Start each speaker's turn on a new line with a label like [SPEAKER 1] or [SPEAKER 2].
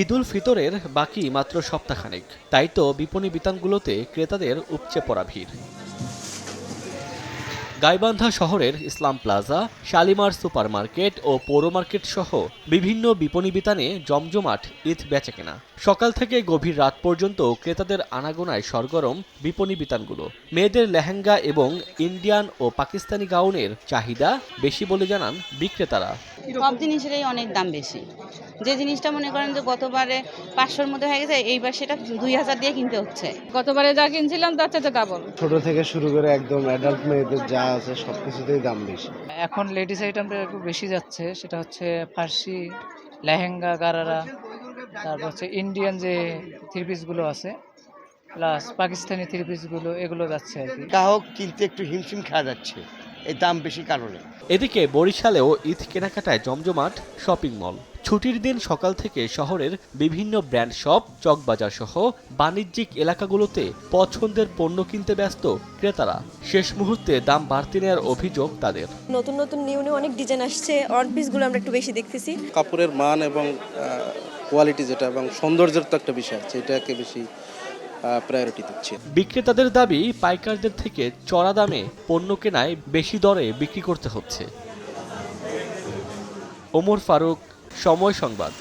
[SPEAKER 1] ঈদুল ফিতরের বাকি মাত্র সপ্তাহখানেক, তাই তো বিপণী বিতানগুলোতে ক্রেতাদের উপচে পড়া ভিড়। গাইবান্ধা শহরের ইসলাম প্লাজা, শালিমার সুপার মার্কেট ও পৌর মার্কেট সহ বিভিন্ন বিপণী বিতানে জমজমাট ঈদ বেচাকেনা। সকাল থেকে গভীর রাত পর্যন্ত ক্রেতাদের আনাগোনায় সরগরম বিপণী বিতানগুলো। মেয়েদের লেহেঙ্গা এবং ইন্ডিয়ান ও পাকিস্তানি গাউনের চাহিদা বেশি বলে জানান বিক্রেতারা।
[SPEAKER 2] সব জিনিসেরই অনেক দাম বেশি। যে জিনিসটা মনে করেন যে গতবারে 500-র মধ্যে হয়ে গেছে, এইবার সেটা 2000 দিয়ে কিনতে হচ্ছে।
[SPEAKER 3] গতবারে যা কিনছিলাম তার চেয়ে ডাবল।
[SPEAKER 4] ছোট থেকে শুরু করে একদম অ্যাডাল্ট মেয়েদের যা আছে সবকিছুতেই দাম বেশি।
[SPEAKER 5] এখন লেডিস আইটেমটা একটু বেশি যাচ্ছে, সেটা হচ্ছে ফার্সি লেহেঙ্গা, গারারা, তারপর হচ্ছে ইন্ডিয়ান যে থ্রি পিসগুলো আছে, প্লাস পাকিস্তানি থ্রি পিসগুলো, এগুলো যাচ্ছে আর কি।
[SPEAKER 6] গ্রাহক কিনতে একটু হিমশিম খাওয়া যাচ্ছে এই দাম বেশি কারণে।
[SPEAKER 1] এদিকে বরিশালেও ঈদ কেনাকাটায় জমজমাট শপিং মল। ছুটির দিন সকাল থেকে শহরের বিভিন্ন ব্র্যান্ড শপ, চকবাজার সহ বাণিজ্যিক এলাকাগুলোতে পছন্দের পণ্য কিনতে ব্যস্ত ক্রেতারা। শেষ মুহূর্তে দাম বাড়তি নেওয়ার অভিযোগ তাদের।
[SPEAKER 7] নতুন নতুন নিউ অনেক ডিজাইন আসছে, ওয়ান পিসগুলো আমরা একটু বেশি দেখতেছি।
[SPEAKER 8] কাপড়ের মান এবং কোয়ালিটি যেটা এবং সৌন্দর্যের তো একটা বিষয় আছে, এটাকে বেশি প্রায়োরিটি দিচ্ছে।
[SPEAKER 1] বিক্রেতাদের দাবি, পাইকারদের থেকে চড়া দামে পণ্য কেনায় বেশি দরে বিক্রি করতে হচ্ছে। ওমর ফারুক, সময় সংবাদ।